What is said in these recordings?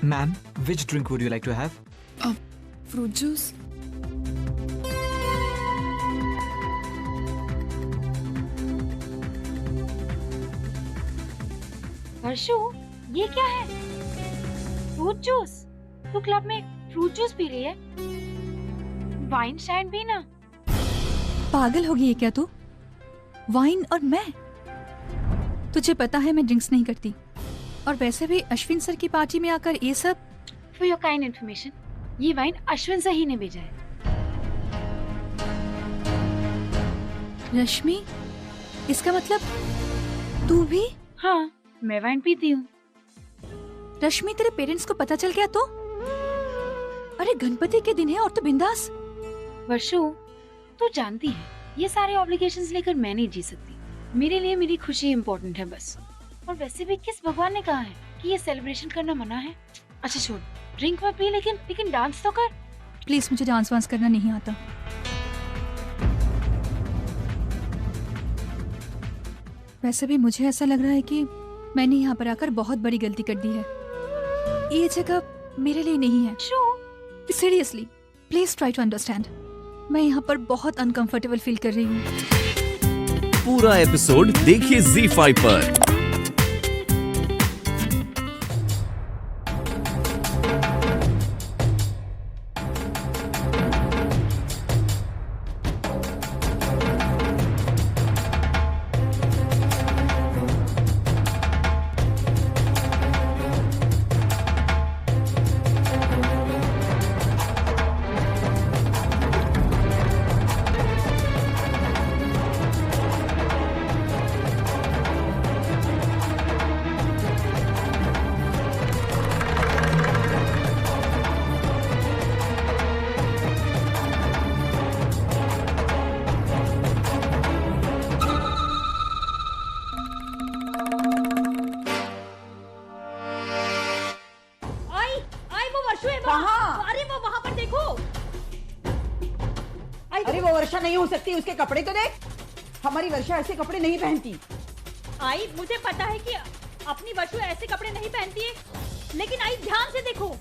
Ma'am, which drink would you like to have? Fruit juice. वर्षु, ये क्या है? Fruit juice? तू क्लब में फ्रूट जूस पी रही है? वाइन शाइन भी ना। पागल हो गई है क्या तू? वाइन और मैं? तुझे पता है मैं ड्रिंक्स नहीं करती। और वैसे भी अश्विन सर की पार्टी में आकर ये सब। For your kind information, ये वाइन अश्विन सर ही ने भेजा है। रश्मि, इसका मतलब तू भी? हाँ, मैं वाइन पीती हूँ। रश्मि, तेरे पेरेंट्स को पता चल गया तो? अरे गणपति के दिन है और तू बिंदास। वर्षु, तू जानती है ये सारे ऑब्लिगेशंस लेकर मैं नहीं जी सकती। मेरे लिए मेरी खुशी इम्पोर्टेंट है बस। और वैसे भी किस भगवान ने कहा है कि ये सेलिब्रेशन करना मना है? अच्छा छोड़, ड्रिंक मत पी, लेकिन डांस तो कर। प्लीज, मुझे डांस वांस करना नहीं आता। वैसे भी मुझे ऐसा लग रहा है कि मैंने यहाँ पर आकर बहुत बड़ी गलती कर दी है। ये जगह मेरे लिए नहीं है। Seriously, please try to understand. मैं यहाँ पर बहुत अनकंफर्टेबल फील कर रही हूँ। पूरा एपिसोड देखिए ZEE5 पर। अरे वो वर्षा नहीं हो सकती, उसके कपड़े तो देख। हमारी वर्षा ऐसे कपड़े नहीं पहनती। आई, मुझे पता है कि अपनी वर्षा ऐसे कपड़े नहीं पहनती है, लेकिन आई ध्यान से देखो।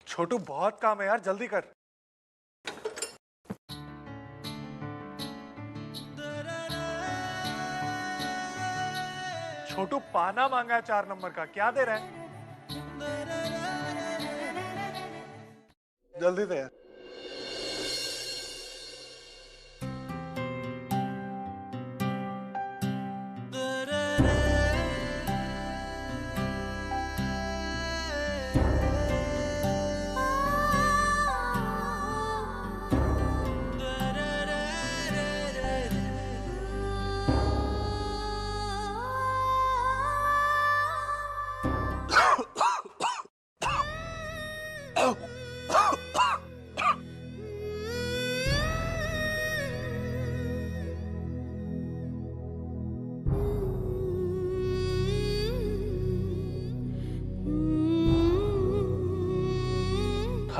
छोटू, बहुत काम है यार, जल्दी कर। छोटू, पाना मांगा है 4 नंबर का, क्या दे रहा है? जल्दी दे यार।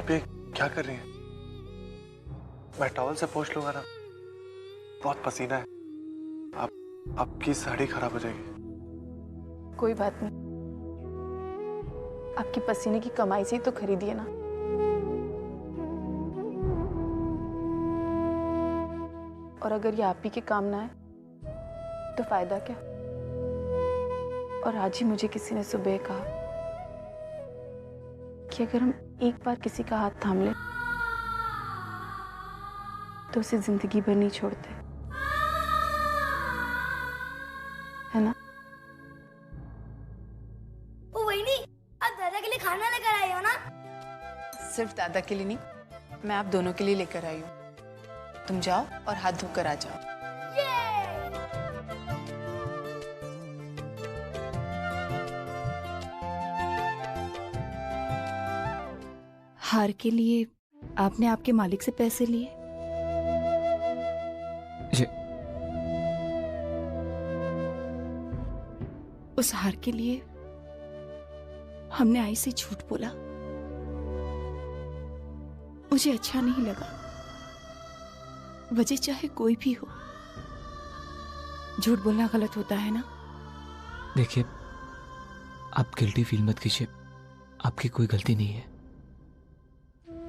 आप ये क्या कर रही हैं? मैं टॉवल से पोंछ लूंगा ना। बहुत पसीना है। आपकी साड़ी खराब हो जाएगी। कोई बात नहीं, आपकी पसीने की कमाई से ही तो खरीदी है ना। और अगर ये आप ही के काम ना आए तो फायदा क्या। और आज ही मुझे किसी ने सुबह कहा कि अगर हम एक बार किसी का हाथ थाम लें तो उसे जिंदगी भर नहीं छोड़ते, है ना। ओ वही आप दादा के लिए खाना लेकर आए हो ना? सिर्फ दादा के लिए नहीं, मैं आप दोनों के लिए लेकर आई हूँ। तुम जाओ और हाथ धोकर आ जाओ। हार के लिए आपने आपके मालिक से पैसे लिए? जी। उस हार के लिए हमने आई से झूठ बोला। मुझे अच्छा नहीं लगा, वजह चाहे कोई भी हो। झूठ बोलना गलत होता है ना। देखिए, आप गिल्टी फील मत कीजिए, आपकी कोई गलती नहीं है।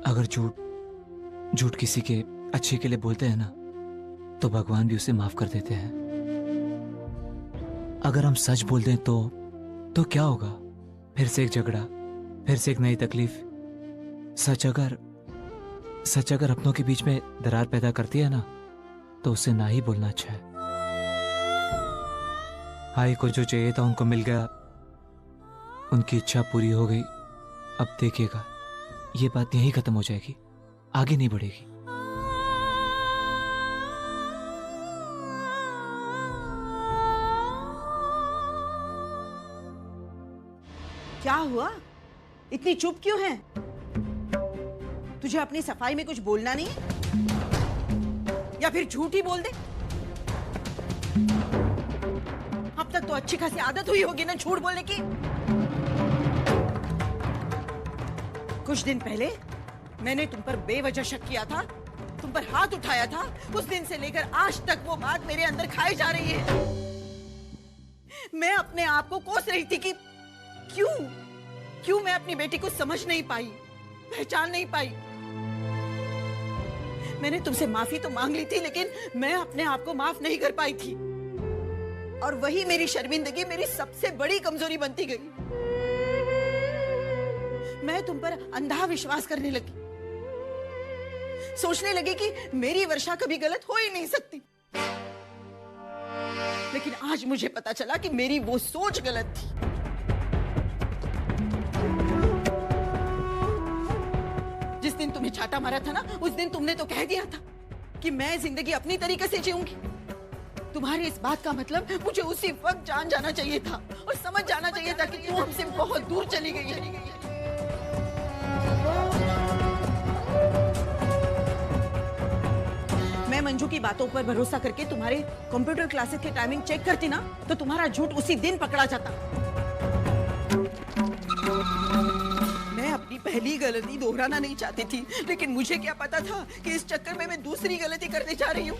अगर झूठ किसी के अच्छे के लिए बोलते हैं ना, तो भगवान भी उसे माफ कर देते हैं। अगर हम सच बोल दें तो क्या होगा? फिर से एक झगड़ा, फिर से एक नई तकलीफ। सच अगर अपनों के बीच में दरार पैदा करती है ना, तो उसे ना ही बोलना अच्छा है। भाई को जो चाहिए था उनको मिल गया, उनकी इच्छा पूरी हो गई। अब देखिएगा, ये बात यहीं खत्म हो जाएगी, आगे नहीं बढ़ेगी। क्या हुआ? इतनी चुप क्यों है? तुझे अपनी सफाई में कुछ बोलना नहीं या फिर झूठ ही बोल दे? अब तक तो अच्छी खासी आदत हुई होगी ना झूठ बोलने की। कुछ दिन पहले मैंने तुम पर बेवजह शक किया था, तुम पर हाथ उठाया था। उस दिन से लेकर आज तक वो बात मेरे अंदर खाई जा रही है। मैं अपने आप को कोस रही थी कि क्यों मैं अपनी बेटी को समझ नहीं पाई, पहचान नहीं पाई। मैंने तुमसे माफी तो मांग ली थी, लेकिन मैं अपने आप को माफ नहीं कर पाई थी। और वही मेरी शर्मिंदगी मेरी सबसे बड़ी कमजोरी बनती गई। मैं तुम पर अंधा विश्वास करने लगी, सोचने लगी कि मेरी वर्षा कभी गलत हो ही नहीं सकती। लेकिन आज मुझे पता चला कि मेरी वो सोच गलत थी। जिस दिन तुम्हें छाटा मारा था ना, उस दिन तुमने तो कह दिया था कि मैं जिंदगी अपनी तरीके से जीऊंगी। तुम्हारी इस बात का मतलब मुझे उसी वक्त जान जाना चाहिए था और समझ जाना चाहिए था कि तू हमसे बहुत दूर चली गई है। मैं मंजू की बातों पर भरोसा करके तुम्हारे कंप्यूटर क्लासेस के टाइमिंग चेक करती ना, तो तुम्हारा झूठ उसी दिन पकड़ा जाता। मैं अपनी पहली गलती दोहराना नहीं चाहती थी, लेकिन मुझे क्या पता था कि इस चक्कर में मैं दूसरी गलती करने जा रही हूँ।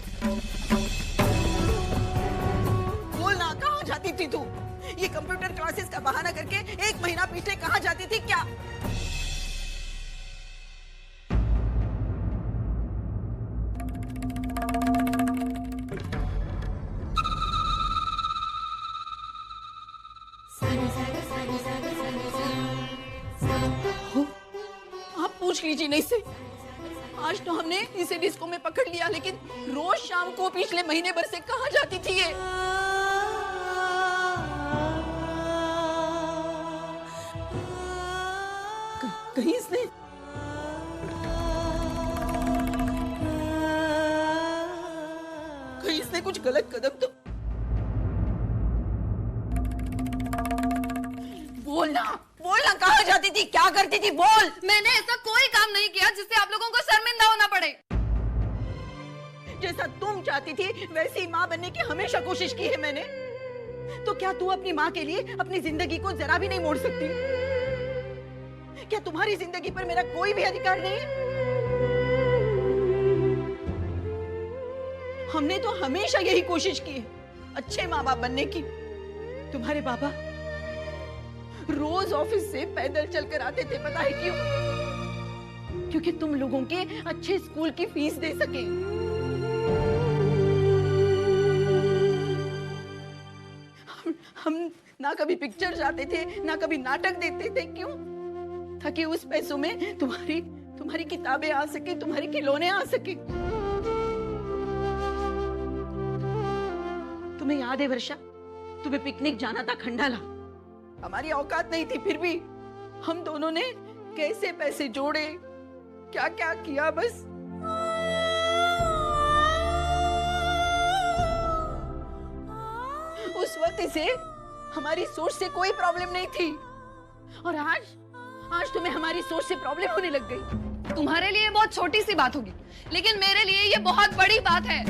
बोल ना, कहाँ जाती थी तू? ये कंप्यूटर क्लासेस का बहाना करके 1 महीना पीछे कहाँ जाती थी क्या? आप पूछ लीजिए नहीं से। आज तो हमने इसे डिस्को में पकड़ लिया, लेकिन रोज शाम को पिछले महीने भर से कहाँ जाती थी ये? कहीं इसने कुछ गलत कदम तो बोलना कहाँ जाती थी, क्या करती थी? बोल। मैंने ऐसा कोई काम नहीं किया जिससे आप लोगों को शर्मिंदा होना पड़े। जैसा तुम चाहती थी वैसी माँ बनने की हमेशा कोशिश की है मैंने। तो क्या तू अपनी माँ के लिए अपनी जिंदगी को जरा भी नहीं मोड़ सकती? क्या तुम्हारी जिंदगी पर मेरा कोई भी अधिकार नहीं है? हमने तो हमेशा यही कोशिश की है अच्छे माँ बाप बनने की। तुम्हारे पापा रोज ऑफिस से पैदल चलकर आते थे, पता है क्यों? क्योंकि तुम लोगों के अच्छे स्कूल की फीस दे सके। हम ना कभी पिक्चर जाते थे, ना कभी नाटक देखते थे। क्यों? ताकि उस पैसों में तुम्हारी किताबें आ सके, तुम्हारे खिलौने आ सके। तुम्हें याद है वर्षा, तुम्हें पिकनिक जाना था खंडाला। हमारी औकात नहीं थी, फिर भी हम दोनों ने कैसे पैसे जोड़े, क्या क्या किया। बस उस वक्त से हमारी सोच से कोई प्रॉब्लम नहीं थी, और आज तुम्हें हमारी सोच से प्रॉब्लम होने लग गई। तुम्हारे लिए बहुत छोटी सी बात होगी, लेकिन मेरे लिए ये बहुत बड़ी बात है।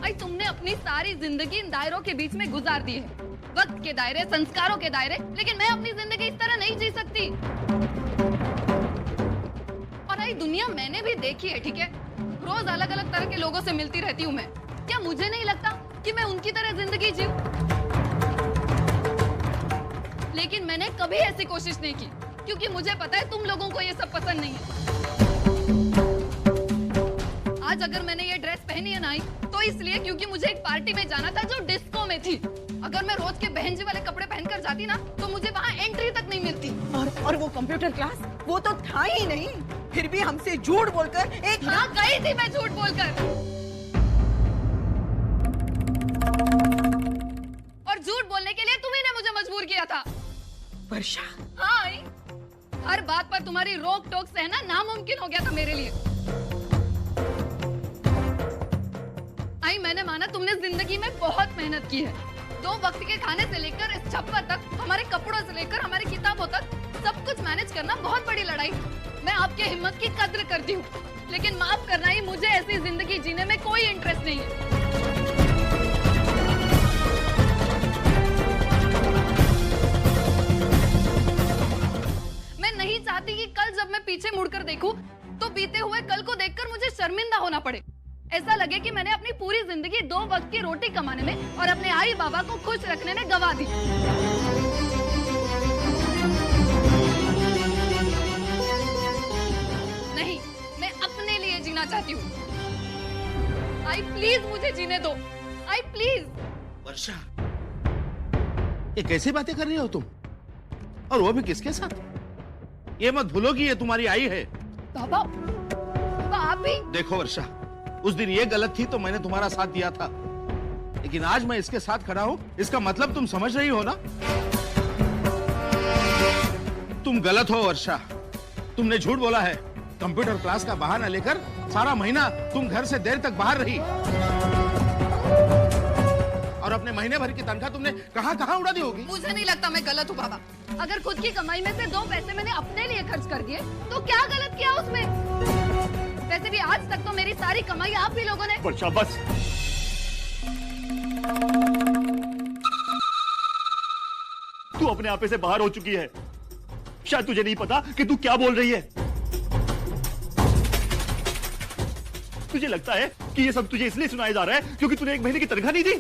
आई तुमने अपनी सारी जिंदगी इन दायरों के बीच में गुजार दी है, वक्त के दायरे, संस्कारों के दायरे, लेकिन मैं अपनी जिंदगी इस तरह नहीं जी सकती। और आई दुनिया मैंने भी देखी है, ठीक है? रोज अलग अलग तरह के लोगों से मिलती रहती हूँ मैं। क्या मुझे नहीं लगता कि मैं उनकी तरह जिंदगी जीऊं? लेकिन मैंने कभी ऐसी कोशिश नहीं की, क्योंकि मुझे पता है तुम लोगों को ये सब पसंद नहीं है। आज अगर मैंने ये ड्रेस पहनी है ना, तो इसलिए क्योंकि मुझे एक पार्टी में जाना था जो डिस्को में थी। अगर मैं रोज के बहन जी वाले कपड़े पहनकर जाती ना, तो मुझे वहाँ एंट्री तक नहीं मिलती। और वो कंप्यूटर क्लास, वो तो था ही नहीं। फिर भी हमसे झूठ बोलकर एक हाँ, गई थी मैं झूठ बोलकर। और झूठ बोलने के लिए तुम्ही ने मुझे मजबूर किया था। वर्षा, हाँ, हर बात पर तुम्हारी रोक टोक सहना नामुमकिन हो गया था मेरे लिए। आई मैंने माना तुमने जिंदगी में बहुत मेहनत की है। 2 वक्त के खाने से लेकर इस छप्पर तक, हमारे कपड़ों से लेकर हमारी किताबों तक, सब कुछ मैनेज करना बहुत बड़ी लड़ाई। मैं आपके हिम्मत की कद्र करती हूँ, लेकिन माफ करना ही, मुझे ऐसी जिंदगी जीने में कोई इंटरेस्ट नहीं है। मैं नहीं चाहती कि कल जब मैं पीछे मुड़कर देखूं, तो बीते हुए कल को देखकर मुझे शर्मिंदा होना पड़े। ऐसा लगे कि मैंने अपनी पूरी जिंदगी 2 वक्त की रोटी कमाने में और अपने आई बाबा को खुश रखने में गवा दी। नहीं, मैं अपने लिए जीना चाहती हूँ। आई प्लीज मुझे जीने दो। आई प्लीज। वर्षा, ये कैसी बातें कर रही हो तुम? और वो भी किसके साथ? ये मत भूलो कि ये तुम्हारी आई है। बाबा आप भी। देखो वर्षा, उस दिन ये गलत थी तो मैंने तुम्हारा साथ दिया था, लेकिन आज मैं इसके साथ खड़ा हूं, इसका मतलब तुम समझ रही हो ना? तुम गलत हो वर्षा, तुमने झूठ बोला है। कंप्यूटर क्लास का बहाना लेकर सारा महीना तुम घर से देर तक बाहर रही, और अपने महीने भर की तनख्वाह तुमने कहां उड़ा दी होगी। मुझे नहीं लगता मैं गलत हूँ बाबा। अगर खुद की कमाई में से 2 पैसे मैंने अपने लिए खर्च कर दिए, तो क्या गलत किया उसमें? वैसे भी आज तक तो मेरी सारी कमाई आप ही लोगों ने। वर्षा बस। तू अपने आपे से बाहर हो चुकी है। शायद तुझे नहीं पता कि तू क्या बोल रही है। तुझे लगता है कि ये सब तुझे इसलिए सुनाया जा रहा है क्योंकि तूने 1 महीने की तनख्वाह नहीं दी?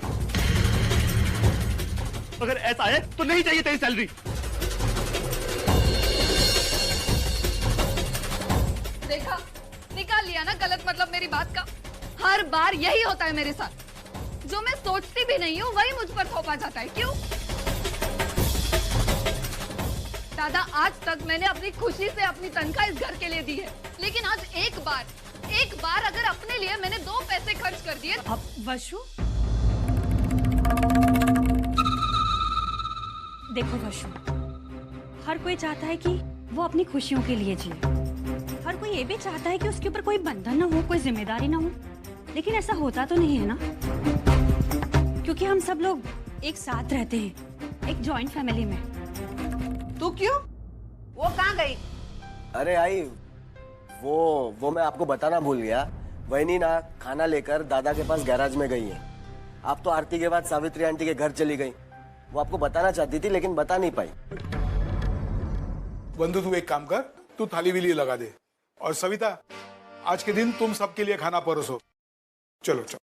अगर ऐसा है तो नहीं चाहिए तेरी सैलरी। देखा, निकाल लिया ना गलत मतलब मेरी बात का। हर बार यही होता है मेरे साथ। जो मैं सोचती भी नहीं हूँ वही मुझ पर थोपा जाता है। क्यों? दादा, आज तक मैंने अपनी खुशी से अपनी तनख्वाह इस घर के लिए दी है, लेकिन आज एक बार अगर अपने लिए मैंने 2 पैसे खर्च कर दिए। अब वशु, देखो वशु, हर कोई चाहता है कि वो अपनी खुशियों के लिए जिए। हर कोई ये भी चाहता है कि उसके ऊपर कोई बंधन ना हो, कोई जिम्मेदारी ना हो। लेकिन ऐसा होता तो नहीं है ना, क्योंकि हम सब लोग एक साथ रहते हैं, एक जॉइंट फैमिली में। तू क्यों? वो कहाँ गई? अरे आई, वो मैं आपको बताना भूल गया। वही ना खाना लेकर दादा के पास गैराज में गई है। आप तो आरती के बाद सावित्री आंटी के घर चली गई, वो आपको बताना चाहती थी लेकिन बता नहीं पाई। बंधु तू एक काम कर, तू थाली विली लगा दे। और सविता, आज के दिन तुम सबके लिए खाना परोसो। चलो चलो।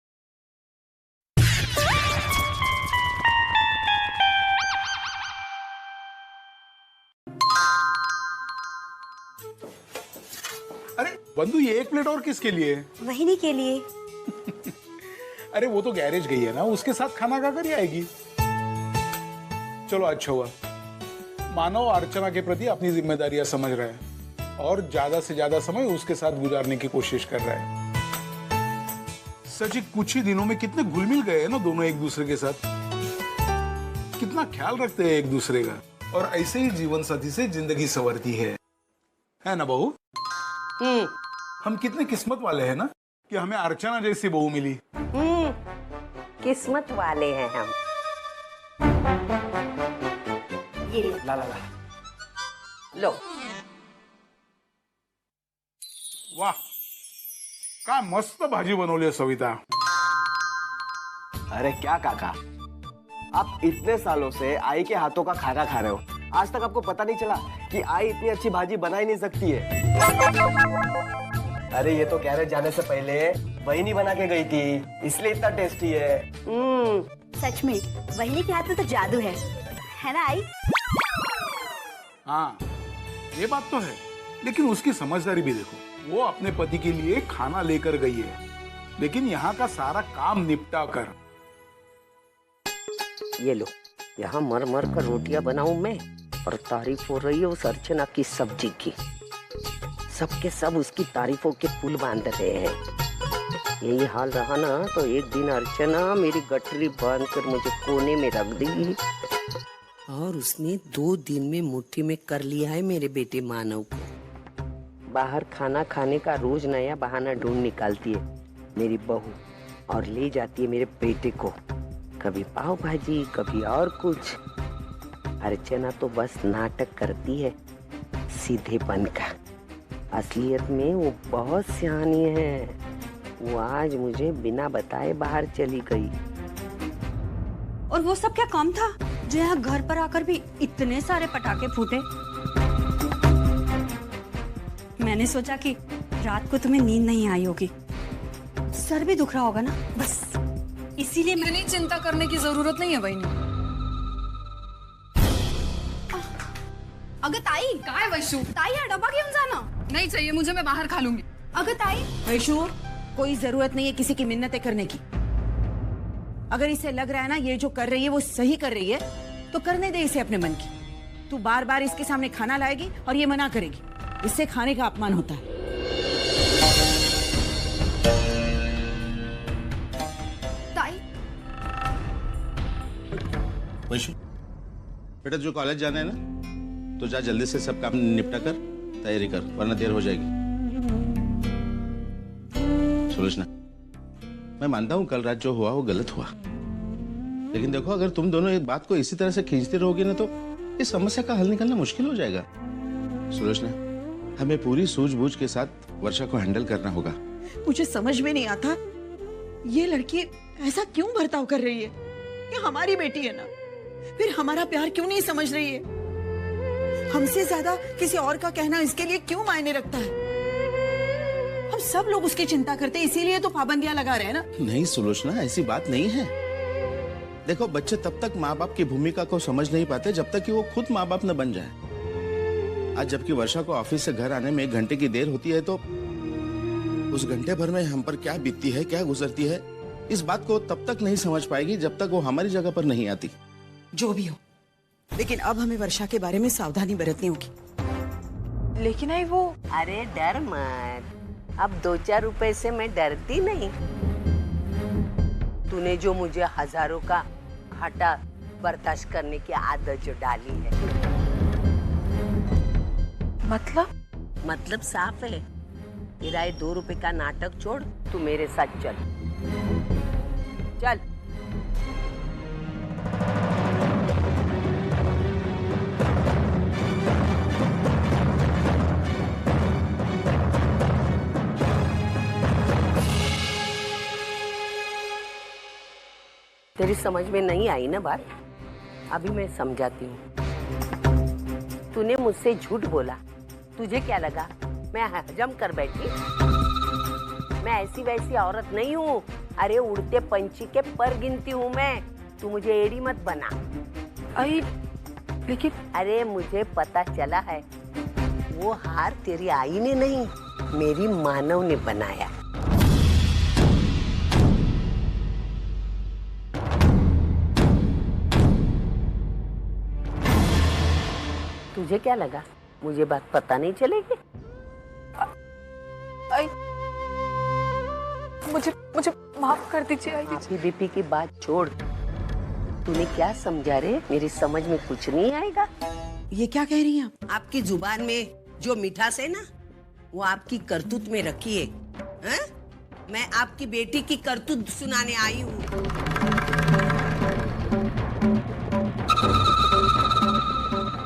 अरे बंधु, ये एक प्लेट और किसके लिए? वहिनी के लिए। अरे वो तो गैरेज गई है ना, उसके साथ खाना खाकर ही आएगी। चलो अच्छा हुआ, मानव अर्चना के प्रति अपनी जिम्मेदारियां समझ रहा है और ज्यादा से ज्यादा समय उसके साथ गुजारने की कोशिश कर रहा है। सच ही कुछ ही दिनों में कितने घुल मिल गए हैं ना दोनों एक दूसरे के साथ, कितना ख्याल रखते हैं एक दूसरे का। और ऐसे ही जीवन साथी से जिंदगी संवरती है ना बहू? हम कितने किस्मत वाले हैं ना कि हमें अर्चना जैसी बहू मिली। किस्मत वाले हैं हम। ये ला ला ला। लो। वाह, क्या मस्त भाजी बनवली है सविता। अरे क्या काका, आप इतने सालों से आई के हाथों का खाना खा रहे हो, आज तक आपको पता नहीं चला कि आई इतनी अच्छी भाजी बना ही नहीं सकती है। अरे ये तो गैरेज जाने से पहले वही नहीं बना के गई थी, इसलिए इतना टेस्टी है। सच में वहिनी के हाथ में तो जादू है ना आई? हाँ, ये बात तो है, लेकिन उसकी समझदारी भी देखो। वो अपने पति के लिए खाना लेकर गई है, लेकिन यहाँ का सारा काम निपटा कर। ये लो, यहाँ मर मर कर रोटियां बनाऊं मैं, और तारीफ हो रही है उस अर्चना की सब्जी की। सबके सब उसकी तारीफों के पुल बांध रहे हैं। यही हाल रहा ना तो एक दिन अर्चना मेरी गठरी बांध कर मुझे कोने में रख देगी। और उसने 2 दिन में मुट्ठी में कर लिया है मेरे बेटे मानव को। बाहर खाना खाने का रोज नया बहाना ढूंढ निकालती है मेरी बहू, और ले जाती है मेरे बेटे को, कभी पाव भाजी कभी और कुछ। अर्चना तो बस नाटक करती है सीधेपन का, असलियत में वो बहुत सियानी है। वो आज मुझे बिना बताए बाहर चली गई। और वो सब क्या काम था जो यहाँ घर पर आकर भी इतने सारे पटाखे फूटे? मैंने सोचा कि रात को तुम्हें नींद नहीं आई होगी, सर भी दुख रहा होगा ना, बस इसीलिए इतनी चिंता करने की जरूरत नहीं है बहनी। अगर ताई क्या है वैशु? ताई यार डब्बा क्यों जाना? नहीं चाहिए मुझे, मैं बाहर खा लूंगी। अगर ताई वैशु, कोई जरूरत नहीं है किसी की मिन्नतें करने की। अगर इसे लग रहा है ना ये जो कर रही है वो सही कर रही है, तो करने दे इसे अपने मन की। तू बार बार इसके सामने खाना लाएगी और ये मना करेगी, इससे खाने का अपमान होता है। ताई। वैशु, बेटा जो कॉलेज जाना है ना, तो जा जल्दी से सब काम निपटा कर तैयारी कर, वरना देर हो जाएगी। सुलोचना, मैं मानता हूँ कल रात जो हुआ वो गलत हुआ, लेकिन देखो अगर तुम दोनों एक बात को इसी तरह से खींचते रहोगे ना तो इस समस्या का हल निकालना मुश्किल हो जाएगा। सुलोचना, हमें पूरी सूझबूझ के साथ वर्षा को हैंडल करना होगा। मुझे समझ में नहीं आता ये लड़की ऐसा क्यों बर्ताव कर रही है। ये हमारी बेटी है ना, फिर हमारा प्यार क्यों नहीं समझ रही है? हमसे ज्यादा किसी और का कहना इसके लिए क्यों मायने रखता है? हम सब लोग उसकी चिंता करते हैं, इसीलिए तो पाबंदियां लगा रहे हैं ना। नहीं सुलोचना, ऐसी बात नहीं है। देखो बच्चे तब तक माँ बाप की भूमिका को समझ नहीं पाते जब तक कि वो खुद माँ बाप न बन जाए। आज जबकि वर्षा को ऑफिस से घर आने में 1 घंटे की देर होती है, तो उस घंटे भर में हम पर क्या बीतती है, क्या गुजरती है, इस बात को तब तक नहीं समझ पाएगी जब तक वो हमारी जगह पर नहीं आती। जो भी हो, लेकिन अब हमें वर्षा के बारे में सावधानी बरतनी होगी। लेकिन आई वो, अरे डर मत, अब 2-4 रुपए से मैं डरती नहीं। तूने जो मुझे हजारों का घाटा बर्दाश्त करने की आदत जो डाली है, मतलब साफ है। तेरा ये 2 रुपए का नाटक छोड़, तू मेरे साथ चल। चल। तेरी समझ में नहीं आई ना बात? अभी मैं समझाती हूँ। तूने मुझसे झूठ बोला, तुझे क्या लगा मैं हजम कर बैठी? मैं ऐसी वैसी औरत नहीं हूँ। अरे उड़ते पंछी के पर गिनती हूँ मैं। तू मुझे एड़ी मत बना। आई लेकिन अरे मुझे पता चला है, वो हार तेरी आई ने नहीं, मेरी मानव ने बनाया। तुझे क्या लगा मुझे बात पता नहीं चलेगी? आई मुझे मुझे माफ कर दीजिए। आई आपकी बीपी की बात छोड़। तूने क्या समझा रे? मेरी समझ में कुछ नहीं आएगा। ये क्या कह रही हैं आप? आपकी जुबान में जो मिठास है ना, वो आपकी करतूत में रखी है, हैं? मैं आपकी बेटी की करतूत सुनाने आई हूँ।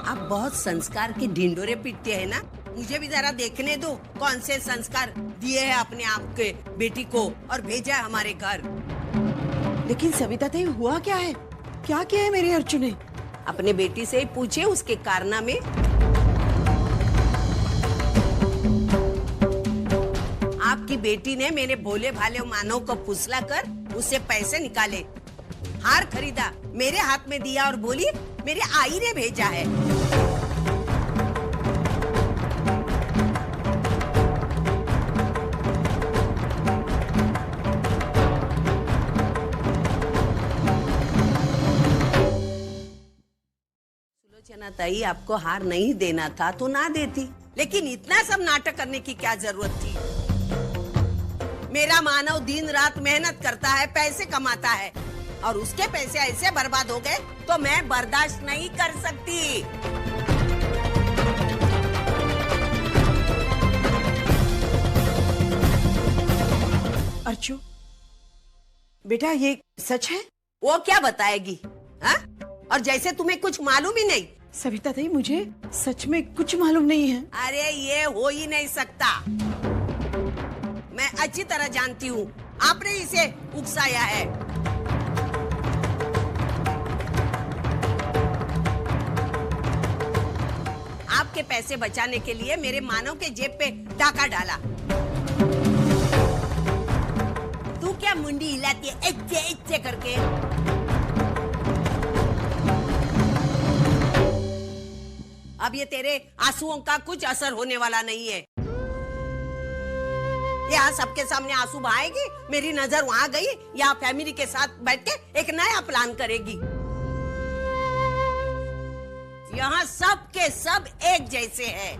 आप बहुत संस्कार के ढिंडोरे पीटते हैं ना, मुझे भी जरा देखने दो कौन से संस्कार दिए हैं अपने आप के बेटी को और भेजा है हमारे घर। लेकिन सविता ताई हुआ क्या है? क्या किया है मेरी अर्चू ने? अपने बेटी से ही पूछे उसके कारनामे। आपकी बेटी ने मेरे भोले भाले मानव को फुसला कर उससे पैसे निकाले, हार खरीदा, मेरे हाथ में दिया और बोली मेरे आई ने भेजा है। सुलोचना ताई, आपको हार नहीं देना था तो ना देती, लेकिन इतना सब नाटक करने की क्या जरूरत थी? मेरा मानव दिन रात मेहनत करता है, पैसे कमाता है, और उसके पैसे ऐसे बर्बाद हो गए तो मैं बर्दाश्त नहीं कर सकती। अर्चू बेटा, ये सच है? वो क्या बताएगी? हा? और जैसे तुम्हें कुछ मालूम ही नहीं। सविता ताई, मुझे सच में कुछ मालूम नहीं है। अरे ये हो ही नहीं सकता। मैं अच्छी तरह जानती हूँ, आपने इसे उकसाया है। आपके पैसे बचाने के लिए मेरे मानव के जेब पे डाका डाला। तू क्या मुंडी हिलाती है इच्चे इच्चे करके? अब ये तेरे आंसुओं का कुछ असर होने वाला नहीं है। यहाँ सबके सामने आंसू बहाएगी, मेरी नजर वहाँ गई, यहाँ फैमिली के साथ बैठ के एक नया प्लान करेगी। यहाँ सब के सब एक जैसे हैं।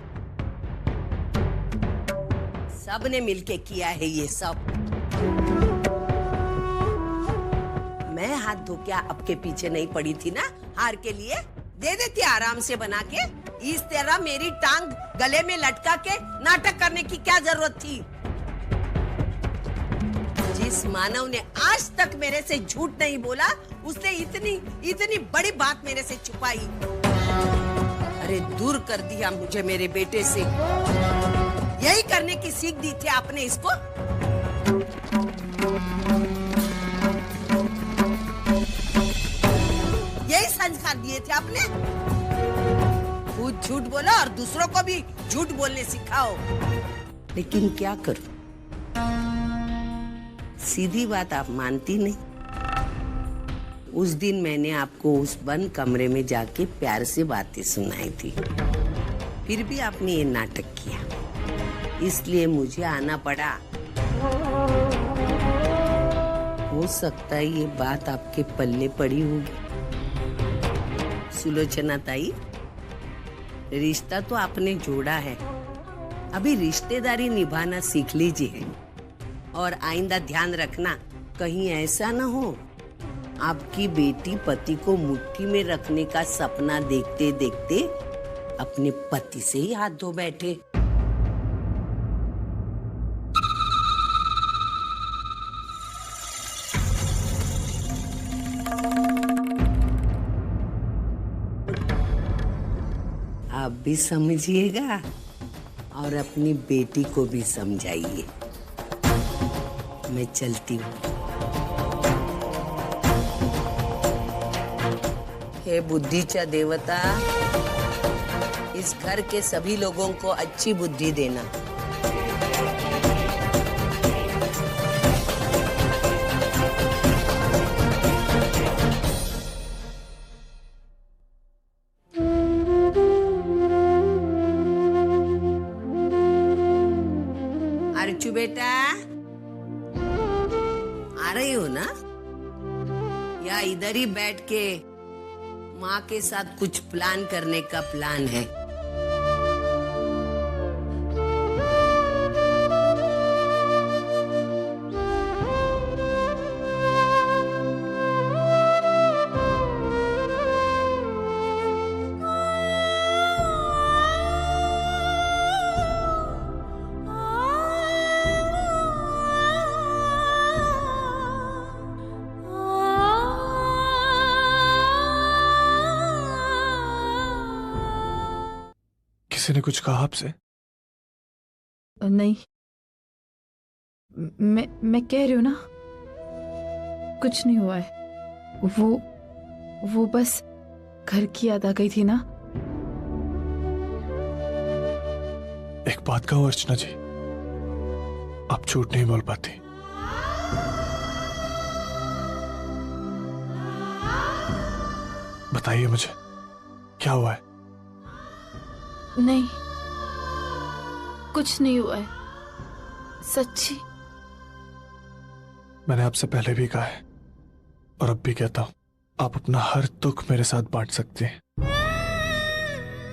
सब ने मिलके किया है ये सब। मैं हाथ धो के आपके पीछे नहीं पड़ी थी ना हार के लिए, दे देती आराम से बना के। इस तरह मेरी टांग गले में लटका के नाटक करने की क्या जरूरत थी? जिस मानव ने आज तक मेरे से झूठ नहीं बोला, उसने इतनी बड़ी बात मेरे से छुपाई। अरे दूर कर दिया मुझे मेरे बेटे से। यही करने की सीख दी थी आपने इसको? यही संस्कार दिए थे आपने? खुद झूठ बोलो और दूसरों को भी झूठ बोलने सिखाओ। लेकिन क्या करूं? सीधी बात आप मानती नहीं। उस दिन मैंने आपको उस बंद कमरे में जाके प्यार से बातें सुनाई थी, फिर भी आपने ये नाटक किया, इसलिए मुझे आना पड़ा। हो सकता है ये बात आपके पल्ले पड़ी होगी। सुलोचना ताई, रिश्ता तो आपने जोड़ा है, अभी रिश्तेदारी निभाना सीख लीजिए। और आइंदा ध्यान रखना, कहीं ऐसा ना हो आपकी बेटी पति को मुट्ठी में रखने का सपना देखते देखते अपने पति से ही हाथ धो बैठे। आप भी समझिएगा और अपनी बेटी को भी समझाइए। मैं चलती हूँ। हे बुद्धिचा देवता, इस घर के सभी लोगों को अच्छी बुद्धि देना। अर्चू बेटा, आ रही हो ना? या इधर ही बैठ के माँ के साथ कुछ प्लान करने का प्लान है? किसी ने कुछ कहा आपसे? नहीं, मैं कह रही हूँ ना, कुछ नहीं हुआ है। वो बस घर की याद आ गई थी ना। एक बात कहूं अर्चना जी, आप झूठ नहीं बोल पाती। बताइए मुझे, क्या हुआ है? नहीं, कुछ नहीं हुआ है, सच्ची। मैंने आपसे पहले भी कहा है और अब भी कहता हूं, आप अपना हर दुख मेरे साथ बांट सकते हैं,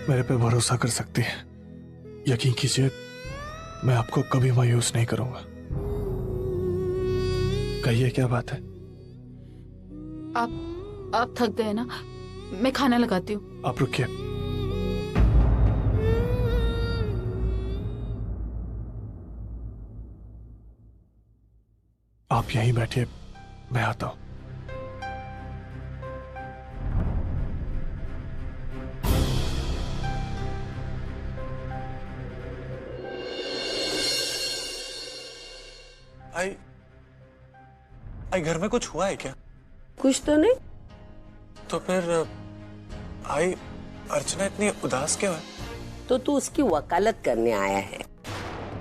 मेरे पे भरोसा कर सकती हैं। यकीन कीजिए, मैं आपको कभी मायूस नहीं करूंगा। कहिए क्या बात है? आप थक गए ना, मैं खाना लगाती हूँ। आप रुकिए। आप यहीं बैठिए, मैं आता हूं। आई घर में कुछ हुआ है क्या? कुछ तो नहीं। तो फिर आई अर्चना इतनी उदास क्यों है? तो तू उसकी वकालत करने आया है?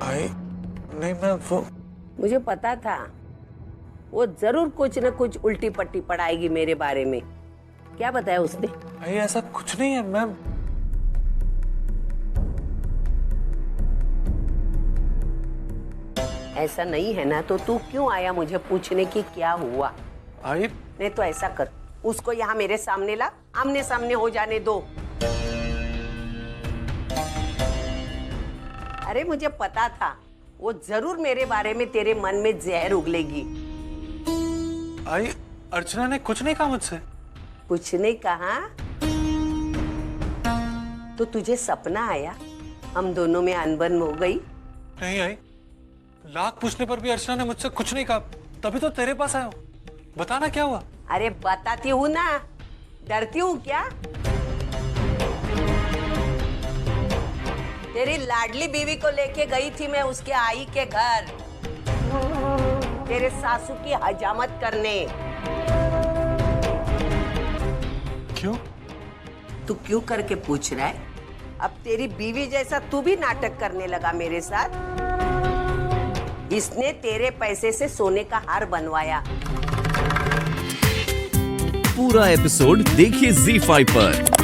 आई नहीं, मैं वो मुझे पता था वो जरूर कुछ न कुछ उल्टी पट्टी पढ़ाएगी मेरे बारे में। क्या बताया उसने? आई ऐसा कुछ नहीं है। मैं ऐसा नहीं है ना, तो तू क्यों आया मुझे पूछने की क्या हुआ? आई नहीं तो ऐसा कर, उसको यहाँ मेरे सामने ला, आमने सामने हो जाने दो। अरे मुझे पता था वो जरूर मेरे बारे में तेरे मन में जहर उगलेगी। आई अर्चना ने कुछ नहीं कहा मुझसे। कुछ नहीं कहा? तो तुझे सपना आया हम दोनों में अनबन हो गई? नहीं आई, लाख पूछने पर भी अर्चना ने मुझसे कुछ नहीं कहा, तभी तो तेरे पास आया हूं। बताना क्या हुआ? अरे बताती हूँ ना, डरती हूँ क्या? तेरी लाडली बीवी को लेके गई थी मैं उसके आई के घर, तेरे सासू की हजामत करने। क्यों? तू क्यों करके पूछ रहा है? अब तेरी बीवी जैसा तू भी नाटक करने लगा मेरे साथ। इसने तेरे पैसे से सोने का हार बनवाया। पूरा एपिसोड देखिए ZEE5 पर।